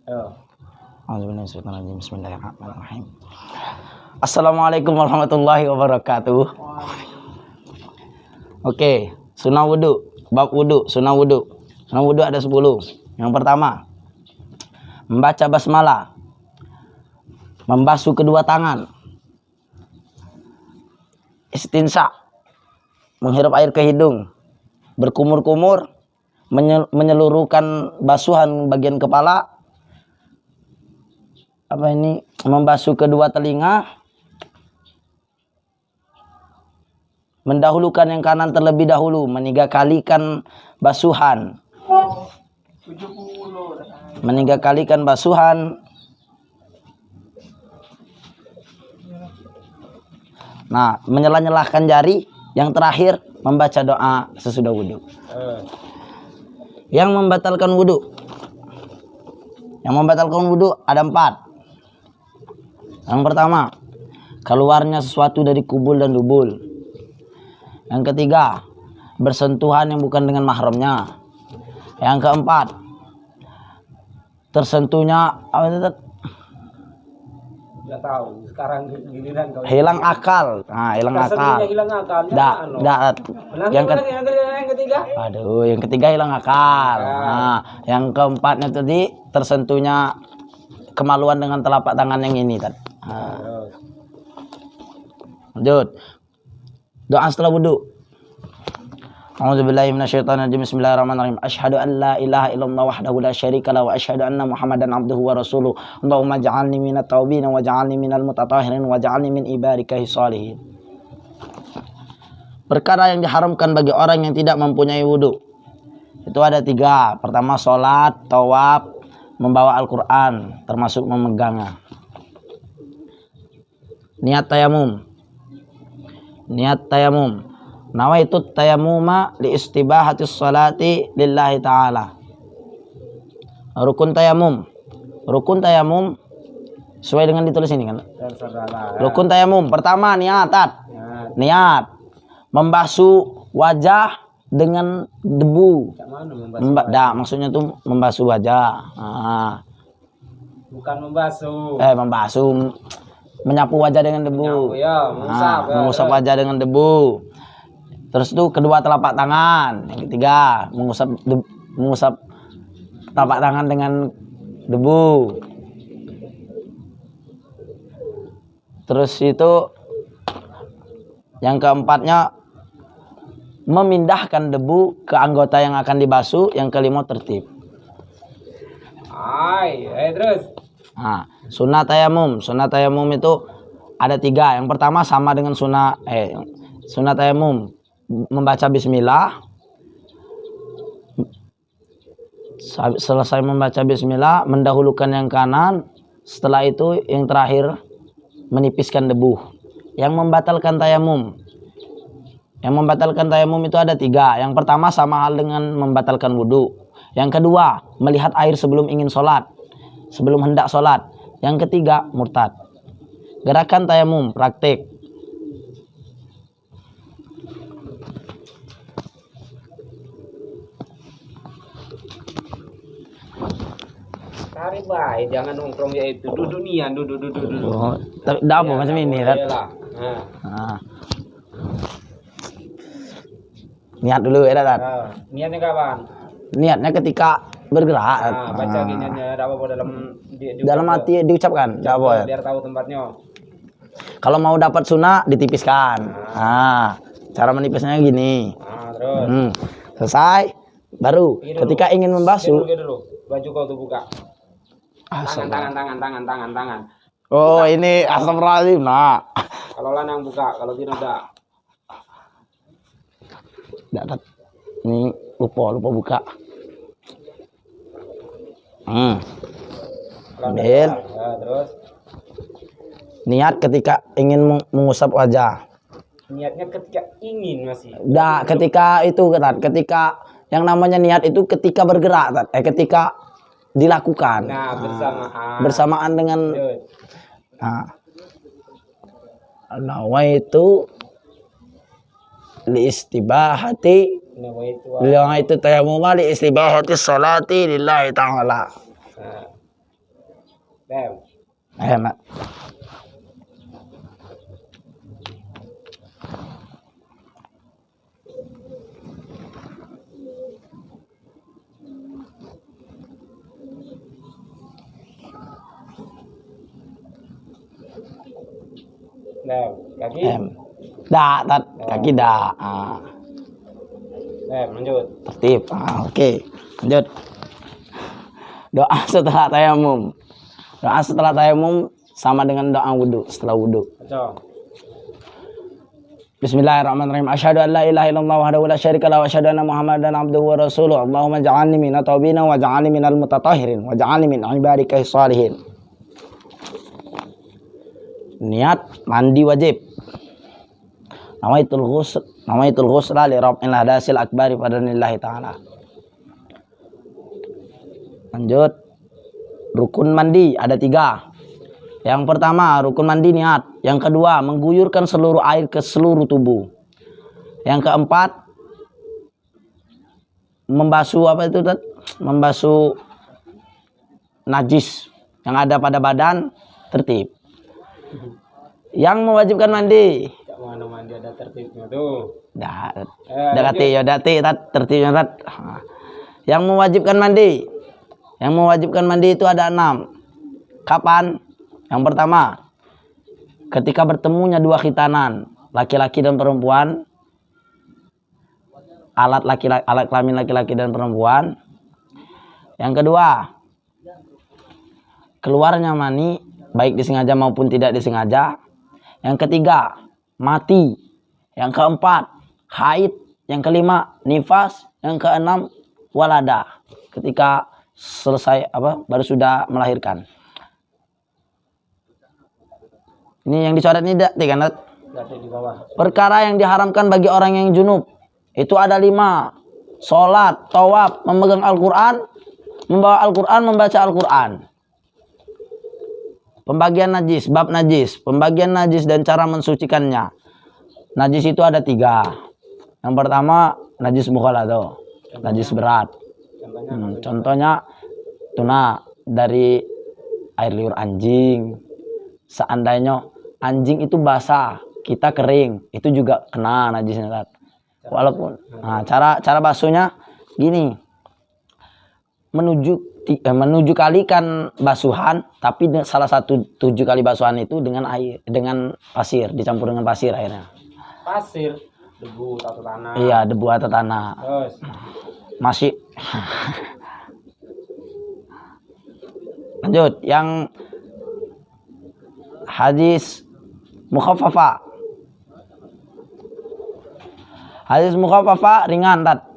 Bismillahirrahmanirrahim. Assalamualaikum warahmatullahi wabarakatuh. Oke, sunnah wudu, bab wudu, sunnah wudu. Sunnah wudu ada 10. Yang pertama, membaca basmalah, membasuh kedua tangan, istinsya, menghirup air ke hidung, berkumur-kumur, menyeluruhkan basuhan bagian kepala, membasuh kedua telinga, mendahulukan yang kanan terlebih dahulu, 3 kalikan basuhan, 3 kalikan basuhan. Nah, menyelah-nyelahkan jari. Yang terakhir, membaca doa sesudah wudhu. Yang membatalkan wudhu, ada 4. Yang pertama, keluarnya sesuatu dari kubul dan dubul. Yang ketiga, bersentuhan yang bukan dengan mahramnya. Yang keempat, tersentuhnya nggak tahu sekarang giliran kau hilang akal. Nah, hilang akal. Yang ketiga, yang ketiga hilang akal. Nah, yang keempatnya tadi tersentuhnya kemaluan dengan telapak tangan yang ini tadi. Nah. Lanjut. Doa setelah wudu. A'udzubillahi minasyaitonirrajim. Bismillahirrahmanirrahim. Asyhadu an la ilaha illallah wahdahu la syarika lahu wa asyhadu anna Muhammadan abduhu wa rasuluh. Allahumma ja'alni minat taubin wa ja'alni minal mutatahhirin wa ja'alni min ibadikahi sholihin. Perkara yang diharamkan bagi orang yang tidak mempunyai wudu itu ada 3. Pertama, sholat, tawaf, membawa Al-Quran, termasuk memegangnya. Niat tayamum. Nawaitu tayamuma li istibahatis salati lillahi ta'ala. Rukun tayamum sesuai dengan ditulis ini kan. Rukun tayamum pertama niat. Membasuh wajah dengan debu. Maksudnya tuh membasuh wajah. Bukan membasuh. Membasuh, menyapu wajah dengan debu. Mengusap wajah dengan debu. Terus itu kedua telapak tangan. Yang ketiga, mengusap telapak tangan dengan debu. Terus itu yang keempatnya, memindahkan debu ke anggota yang akan dibasuh. Yang kelima, tertib. Terus. Nah, sunnah tayamum. Sunnah tayamum itu ada 3. Yang pertama sama dengan sunnah tayamum, membaca bismillah. Selesai membaca bismillah, mendahulukan yang kanan. Setelah itu yang terakhir, menipiskan debu. Yang membatalkan tayamum itu ada 3. Yang pertama sama hal dengan membatalkan wudhu. Yang kedua, melihat air sebelum hendak sholat. Yang ketiga, murtad. Gerakan tayamum praktik. Cari baik, jangan nongkrong ya itu. Duduk. Oh, tapi apa macam ini kan? Niat dulu ya kan? Niatnya kapan? Niatnya ketika bergerak. Baca niatnya apa dalam hati diucapkan. Biar tahu tempatnya. Kalau mau dapat sunnah ditipiskan. Cara menipisnya gini. Terus. Selesai. Baru ketika ingin membasuh. Dulu. Baju kau tuh buka. Tangan. Oh, buka. Ini astagfirullahaladzim. Nah. Kalau lanang buka, kalau tidak enggak. Enggak. Ini lupa buka. Ambil. Terus. Niat ketika ingin mengusap wajah. Niatnya ketika ingin masih. Ketika yang namanya niat itu ketika bergerak, ketika dilakukan. Nah, bersamaan dengan nawaitu li istibahati nawaitu tayamuma li istibahati sholati lillahi ta'ala. Bem. Mak. Bem. Kaki. Da, tat, kaki da. Bem, lanjut. Tertib. Oke. Lanjut. Doa setelah tayamum. Doa setelah tayamum sama dengan doa wudu setelah wudu. Baca. Bismillahirrahmanirrahim. Asyhadu an la ilaha illallah wahdahu la syarika lahu wa asyhadu anna Muhammadan abduhu wa rasuluh. Allahumma ja'alni minat tawbina wa ja'alni minal mutatahhirin wa ja'alni min ibadika shalihin. Niat mandi wajib. Nawaitul ghusla li raf'il hadasil akbari fadlillahi ta'ala. Lanjut. Rukun mandi ada 3. Yang pertama rukun mandi niat. Yang kedua mengguyurkan seluruh air ke seluruh tubuh. Yang keempat membasuh apa itu? Membasuh najis yang ada pada badan. Tertib. Yang mewajibkan mandi. Mana mandi ada tertibnya tuh. Dati tertibnya tat. Yang mewajibkan mandi. Yang mewajibkan mandi itu ada 6. Kapan? Yang pertama, ketika bertemunya 2 khitanan, laki-laki dan perempuan, alat kelamin laki-laki dan perempuan. Yang kedua, keluarnya mani, baik disengaja maupun tidak disengaja. Yang ketiga, mati. Yang keempat, haid. Yang kelima, nifas. Yang keenam, walada. Ketika selesai baru sudah melahirkan. Ini yang dicoret ini di bawah. Perkara yang diharamkan bagi orang yang junub itu ada 5. Salat, tawaf, memegang Al-Qur'an, membawa Al-Qur'an, membaca Al-Qur'an. Pembagian najis, bab najis, pembagian najis dan cara mensucikannya. Najis itu ada 3. Yang pertama najis mukhaladhah, najis berat. Contohnya tuna dari air liur anjing. Seandainya anjing itu basah, kita kering, itu juga kena najisnya. Walaupun cara basuhnya gini. Menuju kali kan basuhan, tapi salah satu 7 kali basuhan itu dengan air, dengan pasir, dicampur dengan pasir airnya. Pasir, debu atau tanah. Iya, debu atau tanah. Terus. Masih. Lanjut, yang hadis mukhaffafa. Hadis mukhaffafa ringan, tat.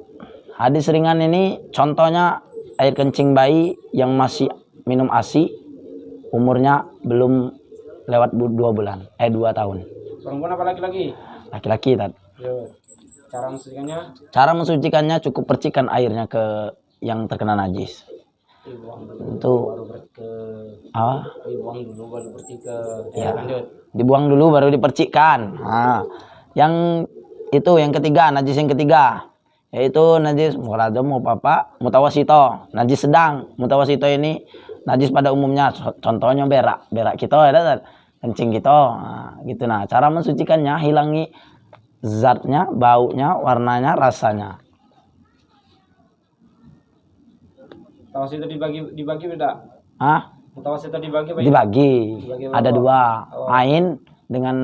Hadis ringan ini contohnya air kencing bayi yang masih minum ASI, umurnya belum lewat 2 bulan, 2 tahun. Perempuan apa laki-laki? Laki-laki, tat. Cara mensucikannya? Cara mensucikannya cukup percikan airnya ke yang terkena najis. Dibuang dulu, itu dibuang dulu baru percikan. Ya, lanjut. Dibuang dulu baru dipercikkan. Yang itu yang ketiga, najis yang ketiga yaitu najis mukhaladhah mutawasito, najis sedang. Mutawasito ini najis pada umumnya, contohnya berak kita ada kencing kita. Gitu. Nah, cara mensucikannya hilangi zatnya, baunya, warnanya, rasanya. Mutawasito dibagi beda? Mutawasito dibagi apa? Dibagi. Ada 2. Ain dengan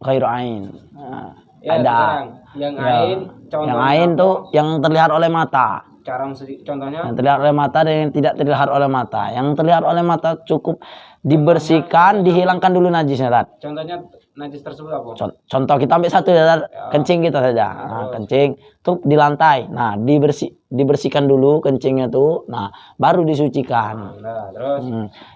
ghairu ain. Ya, ada. Yang ain, yang ain tuh yang terlihat oleh mata. Cara contohnya? Yang terlihat oleh mata dan yang tidak terlihat oleh mata. Yang terlihat oleh mata cukup dibersihkan, dihilangkan dulu najisnya, tat. Contohnya najis tersebut apa? Contoh kita ambil satu, tat. Kencing kita saja. Kencing tuh di lantai. Nah, dibersihkan dulu kencingnya tuh. Nah, baru disucikan. Nah, terus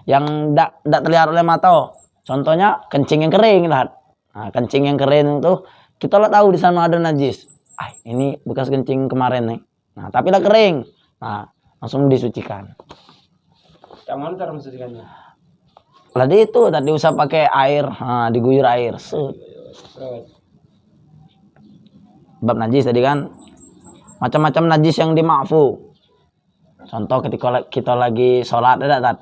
yang tidak terlihat oleh mata. Contohnya kencing yang kering, tat. Nah, kencing yang kering tuh kita lah tahu di sana ada najis. Ini bekas kencing kemarin nih. Nah, tapi udah kering. Nah, langsung disucikan. Yang mana cara mensucikannya? Tadi itu tadi usah pakai air, diguyur air. Bab najis tadi kan. Macam-macam najis yang dima'fu. Contoh ketika kita lagi sholat ada tat.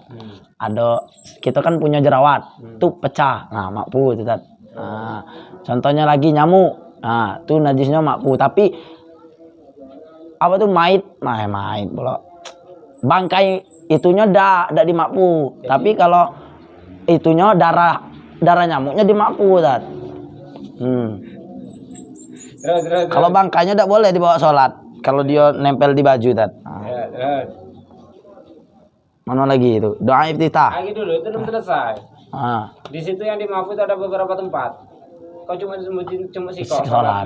Ada kita kan punya jerawat, tuh pecah. Nah, makpu itu tat. Nah, contohnya lagi nyamuk. Nah, tuh najisnya makpu, tapi apa tuh mait pula. Bangkai itunya dak dimakpu. Tapi kalau itunya darah nyamuknya dimakpu tat. Terus. Kalau bangkainya tidak boleh dibawa sholat. Kalau dia nempel di baju tat. Nah. Terus. Mana lagi itu? Doa iftitah. Lagi dulu, itu belum selesai. Di situ yang di Mahfud ada beberapa tempat. Kau cuma sikok sholat.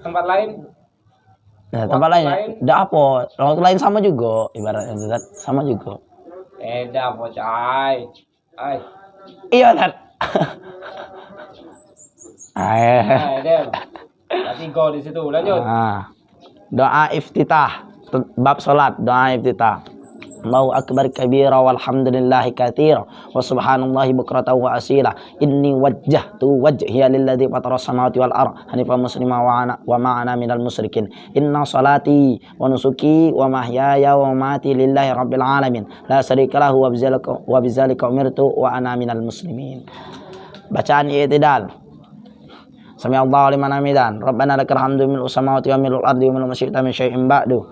Tempat lain? Nah, tempat lainnya tidak apa. Waktu lain sama juga, ibaratnya tat. Sama juga. Dah apa cai? Iya tat. Dem. Berarti go di situ. Lanjut. Doa iftitah. Bab salat, doa iftitah. Allahu akbar kabira walhamdulillahi katsira wa subhanallahi bukratan wa asila. Inni wajjahtu wajhiya lilladzi fatara samawati wal ardh hanifan muslima wa ma'ana minal musyrikin. Inna salati wa nusuki wa mahyaya wa mamati lillahi rabbil alamin la syarika lahu wa bidzalika umirtu wa ana minal muslimin. Bacaan i'tidal. Sami Allahu liman hamidan. Rabbana lakal hamdu mil'us samawati wa mil'ul ardi wa mil'u ma syi'ta min syai'in ba'du.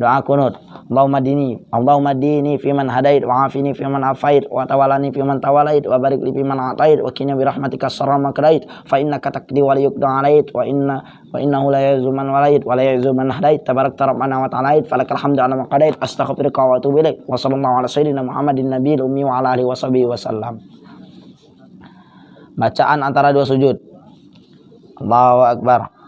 Doa kunut. Allahumma dini fiman hadait wa afini fiman afait wa tawalani fiman tawalait wa barik li fiman atait wa qina bi rahmatika syarra ma qadait fa innaka taqdi wa la yuqda alait wa innahu la yazu man walait wa la yazu man hadait tabarakta rabbana wa ta'alait falakal hamdu ala ma qadait astaghfiruka wa atubu ilaik wa sallallahu ala sayyidina Muhammadin nabiyil ummi wa ala alihi wa sahbihi wasallam. Bacaan antara dua sujud. Allahu akbar.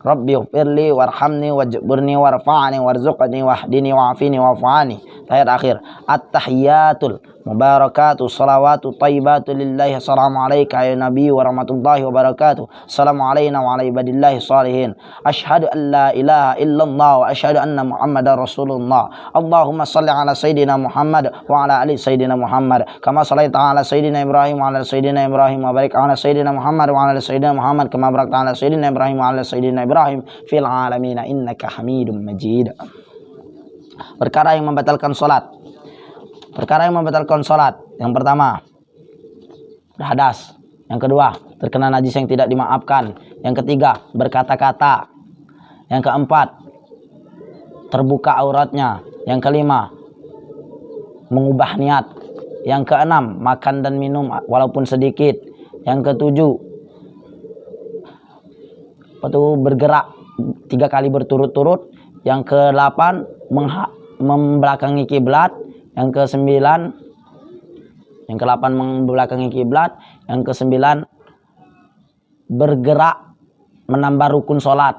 Rabbi ighfirli warhamni wajburni warfa'ni warzuqni wahdini wa'afini wa'fu'ani. Ayat akhir. At-tahiyyatul mubarakatuh salawatu tayyibatu lillahi. Assalamu alayka ya nabi wa rahmatullahi wa barakatuh. Assalamu alayna wa ala ibadillahi salihin. Ashhadu an la ilaha illallah wa ashhadu anna muhammadar rasulullah. Allahumma salli ala sayyidina Muhammad wa ala ali sayyidina Muhammad kama sallaita ala sayyidina Ibrahim wa ala sayyidina Ibrahim wa barik ala sayyidina Muhammad wa ala sayyidina Muhammad kama barakta ala sayyidina Ibrahim wa ala sayyidina Ibrahim fil alamin innaka Hamidum Majid. Perkara yang membatalkan salat. Perkara yang membatalkan salat. Yang pertama, berhadas. Yang kedua, terkena najis yang tidak dimaafkan. Yang ketiga, berkata-kata. Yang keempat, terbuka auratnya. Yang kelima, mengubah niat. Yang keenam, makan dan minum walaupun sedikit. Yang ketujuh, bergerak 3 kali berturut-turut. Yang ke-8 membelakangi kiblat. Yang ke-9 membelakangi kiblat. Yang ke-9 bergerak menambah rukun salat.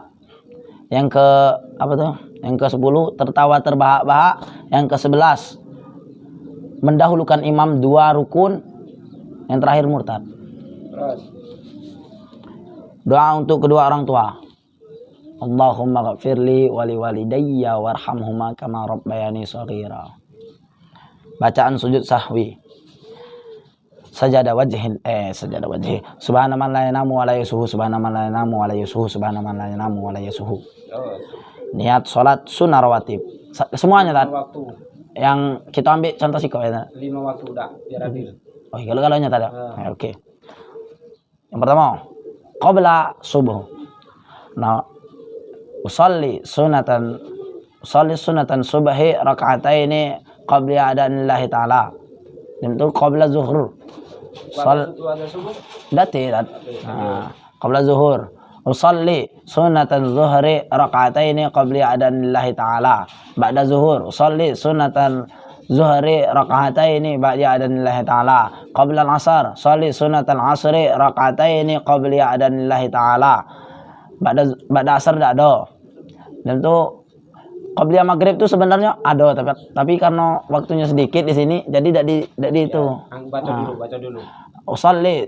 Yang ke-10 tertawa terbahak-bahak. Yang ke-11 mendahulukan imam 2 rukun. Yang terakhir murtad. Doa untuk kedua orang tua. Allahumma ghafirli wali walidayya warhamhuma kama rabbayani shaghira. Bacaan sujud sahwi. Sajadah wajhi. Subhana man la yanamu wa la yasuhu. Subhana man la yanamu wa la yasuhu. Subhana man la yanamu wa la yasuhu. Niat salat sunnah rawatib. Semuanya kan? Yang kita ambil contoh sih kok ya. 5 waktu udah biar adil. Oh, kalau-kalanya tadi. Oke. Yang pertama, qabla subuh. Nah, usalli sunatan subhi raka'ataini qabla adanillahi ta'ala. Itu qabla zuhur. Qabla zuhur. Usalli sunatan zuhri raka'ataini qabla adanillahi ta'ala. Ba'da zuhur. Usalli sunatan zuhri raka'ataini ba'da adanillahi ta'ala. Qabla al-asar. Usalli sunatan asri raka'ataini qabla adanillahi ta'ala. Ba'da asar tidak ada. Dan itu qabliyah maghrib itu sebenarnya ada, tapi karena waktunya sedikit di sini jadi tidak di itu. Baca dulu. Usalli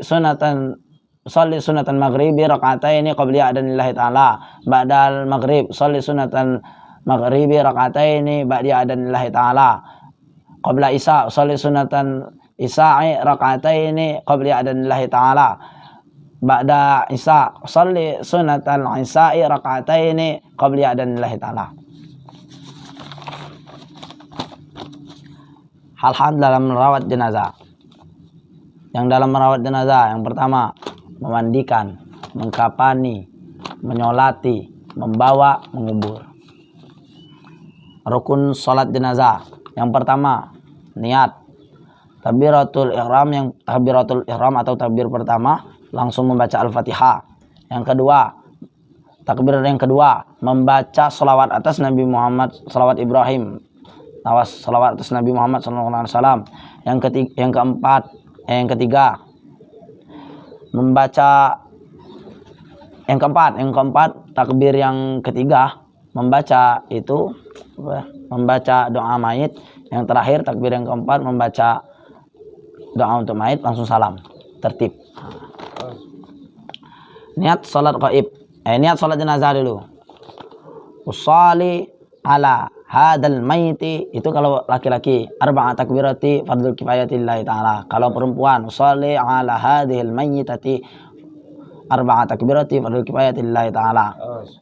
sunatan maghribi raka'ataini qabliyah adanillahi ta'ala. Ba'dal maghrib usalli sunatan maghribi raka'ataini ba'da adanillahi ta'ala. Qabla isya usalli sunatan isya'i raka'ataini qabliyah adanillahi ta'ala. Ba'da isya usalli sunatan isya'i raka'ataini qabla adanillahi ta'ala. hal-hal dalam merawat jenazah. Yang dalam merawat jenazah, yang pertama, memandikan, mengkafani, menyolati, membawa, mengubur. Rukun salat jenazah. Yang pertama, niat. Takbiratul ihram atau takbir pertama langsung membaca Al-Fatihah. Yang kedua, takbir yang kedua membaca salawat atas Nabi Muhammad, salawat Ibrahim, salawat atas Nabi Muhammad SAW. Yang ketiga membaca yang keempat takbir yang ketiga membaca itu membaca doa mayit. Yang terakhir takbir yang keempat membaca doa untuk mayit, langsung salam, tertib. Niat salat gaib, niat salat jenazah dulu. Usolli ala hadal maiti, itu kalau laki-laki. Arba'a takbirati fardhu kifayatillahi ta'ala. Kalau perempuan, usolli ala hadhil mayyitati arba'a takbirati fardhu kifayatillahi ta'ala.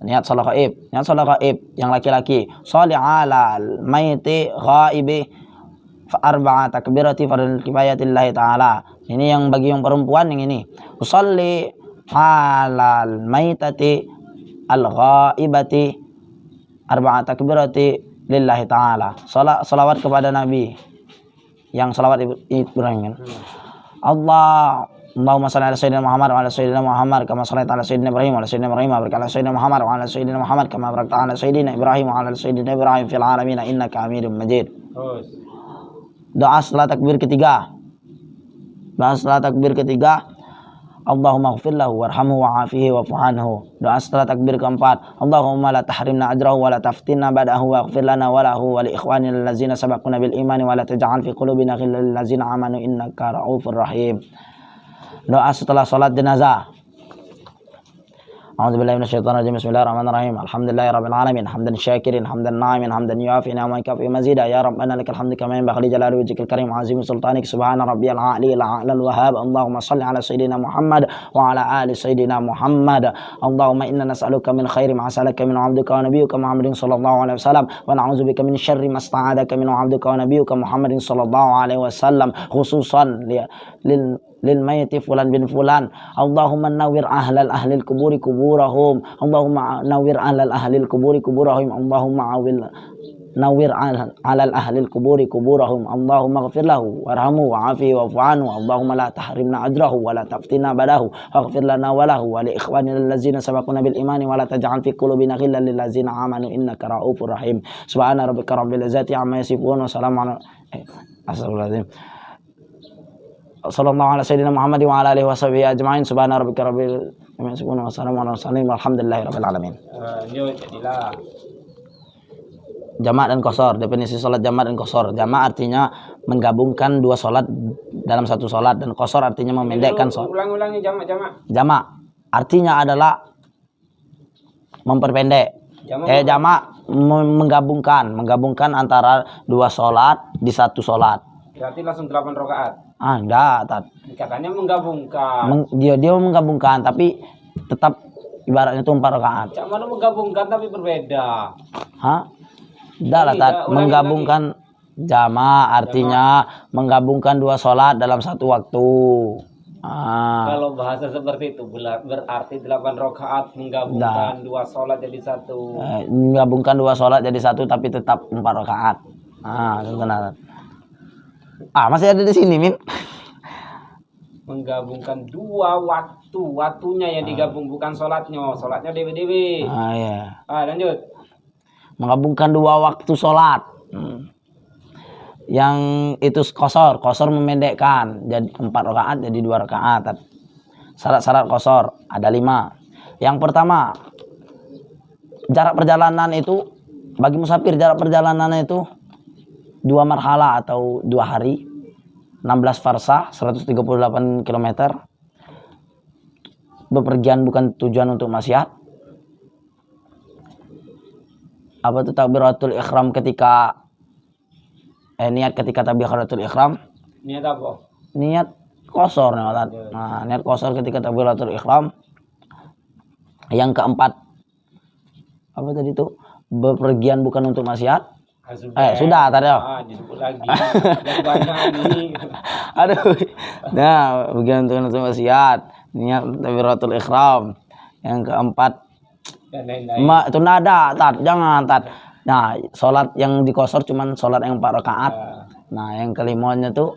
Niat salat gaib. Niat salat gaib yang laki-laki, sholli ala mayyiti ghaibi arba'a takbirati fardhu kifayatillahi ta'ala. Ini yang bagi yang perempuan yang ini. Usolli ala maitati al-ghaibati arba'a takbirati lillahi ta'ala. Salawat kepada Nabi yang salawat Ibrahim kan. Allahumma shalli ala sayyidina Muhammad wa ala sayyidina Muhammad kama shallaita ala sayyidina Ibrahim wa ala sayyidina Ibrahim wa barik ala sayyidina Muhammad wa ala sayyidina Muhammad kama barakta ala sayyidina Ibrahim wa ala sayyidina Ibrahim fil alamin innaka Hamidum Majid. Doa setelah takbir ketiga. Allahumma ighfir lahu warhamhu wa'afihi wa'fu anhu. Doa setelah takbir keempat, Allahumma la tahrimna ajrahu wa la taftinna ba'dahu waghfir lana wa lahu wa li ikhwanina allazina sabaquna bil imani wa la taj'al fi qulubina ghillan lil ladzina amanu innaka ra'ufur rahim. Doa setelah salat jenazah. A'udzubillahi minasyaitonir rajim. Bismillahirrahmanirrahim. Alhamdulillahirabbil alamin. Hamdan syakirin, hamdan na'imin, hamdan yuafi ni'amahu wa yukafi mazida. Ya rabbana lakal hamdu kama yanbaghi li jalali wajhikal karim wa 'azimi sultanik. Subhana rabbiyal a'li al wahhab. Allahumma shalli ala sayyidina Muhammad wa ala ali sayyidina Muhammad. Allahumma inna nas'aluka min khairi ma sa'alaka min 'abdika wa nabiyyika Muhammadin sallallahu alaihi wasallam wa na'udzubika min syarri ma sta'adaka min 'abdika wa nabiyyika Muhammadin sallallahu alaihi wasallam, khususan lil mayyiti fulan bin fulan. Allahumma nawwir ahlal ahlil kuburi kuburahum. Allahumma nawwir ahlal ahlil kuburi kuburahum. Allahumma nawwir alal ahlil kuburi kuburahum. Allahumma ighfir lahu warhamhu wa'afihi wa'fu anhu. Allahumma la tahrimna ajrahu wa la taftinna badahu waghfir lana wa lahu wa li ikhwanina allazina sabaquna bil imani wa la taj'al fi qulubina ghillan lil ladzina amanu innaka ra'ufur rahim. Subhana rabbika rabbil izzati amma yasifun wa salamun ala astagfirullahaladzim. Sallallahu ala sayyidina Muhammad wa ala alihi washabihi ajma'in. Subhana rabbika rabbil izzati wa salamun ala mursalin walhamdulillahi rabbil alamin. Jadilah Jama' dan qashar. Definisi salat jama' dan qashar. Jama' artinya menggabungkan dua salat dalam satu salat, dan qashar artinya memendekkan salat. Ulangi jama'. Jama' artinya adalah memperpendek. Jama' menggabungkan antara dua salat di satu salat. Berarti langsung 8 rakaat. Enggak, Katanya menggabungkan. Dia menggabungkan, tapi tetap ibaratnya itu 4 rakaat. Cak mana menggabungkan tapi berbeda. Hah? Enggak lah, menggabungkan jama' artinya menggabungkan dua sholat dalam satu waktu. Kalau bahasa seperti itu berarti 8 rakaat menggabungkan dua sholat jadi satu. Menggabungkan dua sholat jadi satu tapi tetap 4 rakaat. Benar. Masih ada di sini, Min. Menggabungkan dua waktunya yang digabung, bukan sholatnya dewe-dewe. Iya. Lanjut. Menggabungkan dua waktu sholat. Yang itu qashar memendekkan jadi 4 rakaat jadi 2 rakaat. Syarat-syarat qashar ada 5. Yang pertama, jarak perjalanan itu bagi musafir, jarak perjalanan itu 2 marhala atau 2 hari, 16 farsah 138 km. Bepergian bukan tujuan untuk maksiat. Apa itu takbiratul ihram ketika niat ketika takbiratul ihram? Niat apa? Niat qashar. Niat qashar ketika takbiratul ihram. Yang keempat, apa tadi itu? Bepergian bukan untuk maksiat. Sudah tadi. Disebut lagi. Dan banyak ini. Aduh. Nah, bagian untuk wasiat, niat takbiratul ihram. Yang keempat, Dan lain-lain. itu nada, tat, jangan tat. Nah, sholat yang dikosor cuman sholat yang 4 rakaat. Nah, yang kelimanya tuh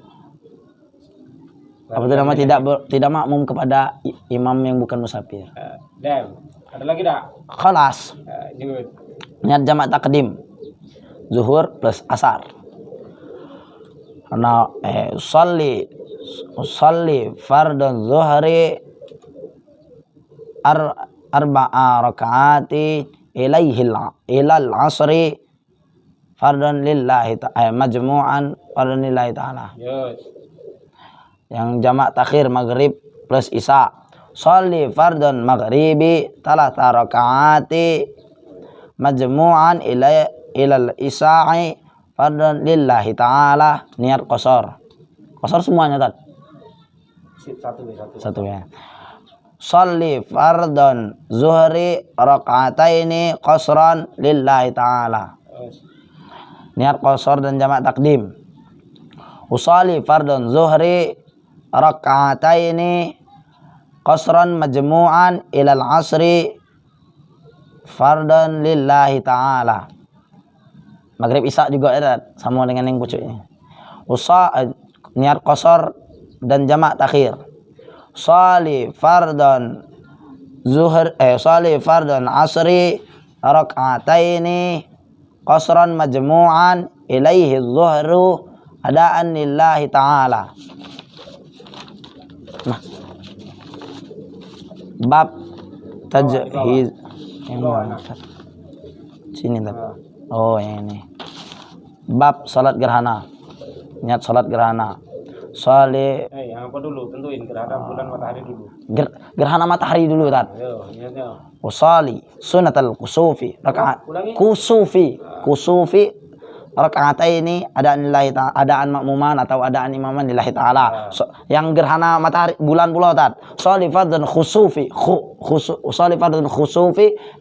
apa itu nama, tidak makmum kepada imam yang bukan musafir. Dem, ada lagi tak? Khalas. Jut. Niat jamak takdim. Zuhur plus asar. Karena usalli fardun zuhri arba'a rakaati ilal asri fardun lillahi ta'ala majmu'an fardun lillahi ta'ala. Yang jamak takhir maghrib plus isya. Sholli fardun maghribi talata rakaati majmu'an ilal isya'i fardun lillahi ta'ala. Niat qasar. Qasar semuanya tadi. Satu ya. Sholli fardun zuhri raka'ataini qasran lillahi ta'ala. Niat qasar dan jamak takdim. Usalli fardun zuhri raka'ataini qasran majmu'an ilal asri fardun lillahi ta'ala. Maghrib isya juga ada sama dengan yang pucuknya. Niat qasar dan jamak takhir. Sholli fardun asri rak'ataini qasran majmu'an ilaihi zuhru adaan lillahi ta'ala. Nah, bab tajhiz yang mana? Sini tadi. Oh, yang ini. Bab salat gerhana. Niat salat gerhana. Yang apa dulu? Tentuin gerhana bulan matahari dulu. Gerhana matahari dulu tat. Usali sunatal kusufi rakaat. Kusufi rakaat ini adaan makmuman atau adaan imaman lillahi ta'ala. Yang gerhana matahari bulan pula tat. Usali fardun khusufi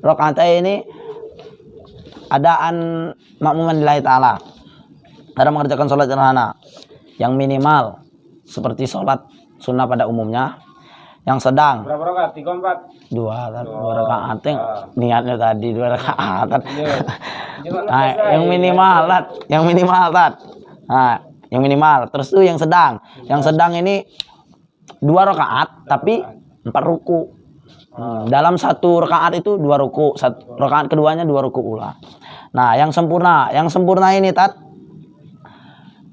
rakaat ini adaan makmuman lillahi ta'ala. Ada mengerjakan sholat gerhana yang minimal seperti sholat sunnah pada umumnya. Yang sedang berapa rakaat? 3, 4? 2 rakaat. Niatnya tadi 2 rakaat. Nah, yang minimal tat. Nah, yang minimal. Terus tuh yang sedang. Yang sedang ini 2 rakaat tapi 4 ruku. Dalam 1 rakaat itu 2 ruku. Rakaat keduanya 2 ruku pula. Nah, yang sempurna ini tat,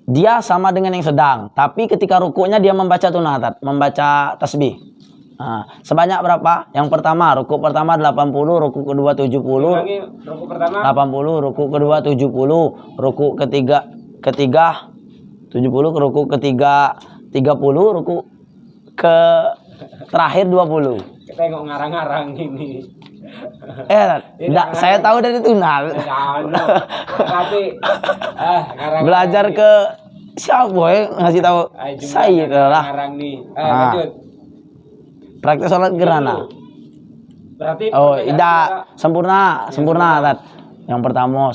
dia sama dengan yang sedang, tapi ketika rukunya dia membaca tunatat, membaca tasbih. Nah, sebanyak berapa? Yang pertama, ruku pertama 80, ruku kedua 70. Ruku pertama 80, ruku kedua 70, ruku ketiga 70, ruku ketiga 30, ruku ke terakhir 20. Tengok ngarang-ngarang ini. Saya tahu dari tunal. Belajar ke siapa yang ngasih tahu? Saya lah. Praktek sholat gerhana. Berarti sempurna tat. Yang pertama,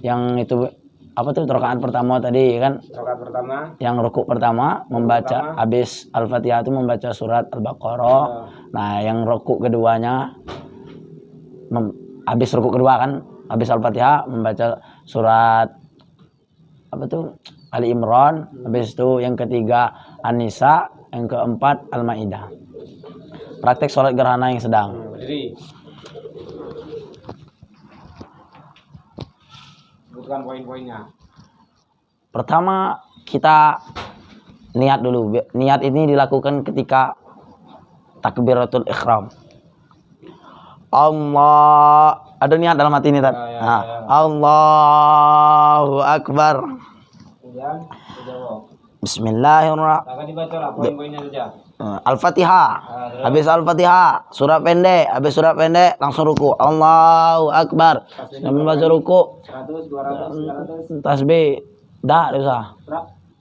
yang itu apa tuh rakaat pertama tadi kan? Rakaat pertama. Yang rukuk pertama membaca habis Al-Fatihah itu membaca surat Al-Baqarah. Nah, yang rukuk keduanya habis rukuk kedua kan, habis Al-Fatihah membaca surat apa tuh? Ali Imran. Habis itu yang ketiga An-Nisa, yang keempat Al-Maidah. Praktek sholat gerhana yang sedang. Jadi bukan poin-poinnya. Pertama kita niat dulu. Niat ini dilakukan ketika takbiratul ihram. Allah, ada niat dalam hati ini, Allahu Akbar. Bismillahirrahmanirrahim. Al-Fatihah. Habis Al-Fatihah, surat pendek, langsung ruku. Allahu Akbar. Sambil baca ruku. 100, 200, 300. Tasbih. Dah usah.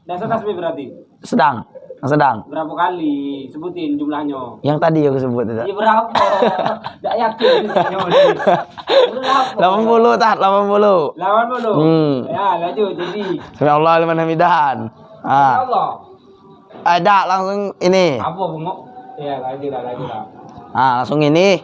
Dasar tasbih berarti sedang. Yang sedang. Berapa kali? Sebutin jumlahnya. Yang tadi aku sebut itu. Iya berapa? Tidak yakin. Berapa? 80 tat, 80. 80. Ya, lanjut jadi. Sami'allahu liman hamidan. Ya Allah. Ada langsung ini. Apa bengok? Ya, lanjut lah. Langsung ini.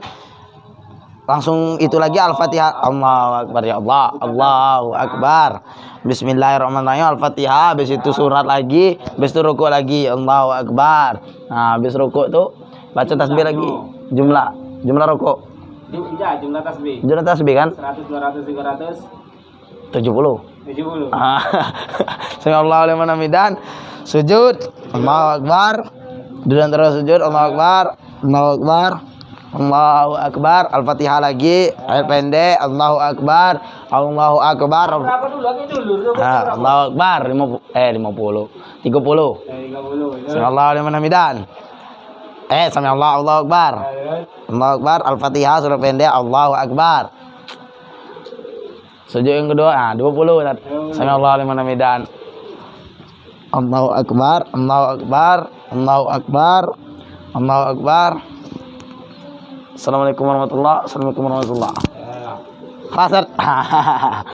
Langsung itu lagi Al-Fatihah. Allahu Akbar ya Allah. Allahu Akbar. Bismillahirrahmanirrahim. Al-Fatihah. Habis itu surat lagi. Habis itu rukuk lagi. Allahu Akbar. Nah, habis rukuk tuh baca tasbih lagi. Jumlah rukuk. Iya, jumlah tasbih. Jumlah tasbih kan? 100, 200, 300. 70. 70. Sami'allahu liman hamidan. Sujud. Allahu Akbar. Dan terus sujud. Allahu Akbar. Allahu Akbar. Allahu Akbar. Al-Fatihah lagi. Ayat pendek. Allahu Akbar. Allahu Akbar. Berapa dulu? Lagi dulu. Allahu Akbar. 50. 30. 30. Sami'allahu liman hamidan. Sami'allahu Allahu Akbar. Allahu Akbar. Al-Fatihah surah pendek. Allahu Akbar. Sujud yang kedua. 20. Sami'allahu liman hamidan. Allahu Akbar. Allahu Akbar. Allahu Akbar. Allahu Akbar. Assalamualaikum warahmatullahi wabarakatuh. Assalamualaikum warahmatullahi wabarakatuh.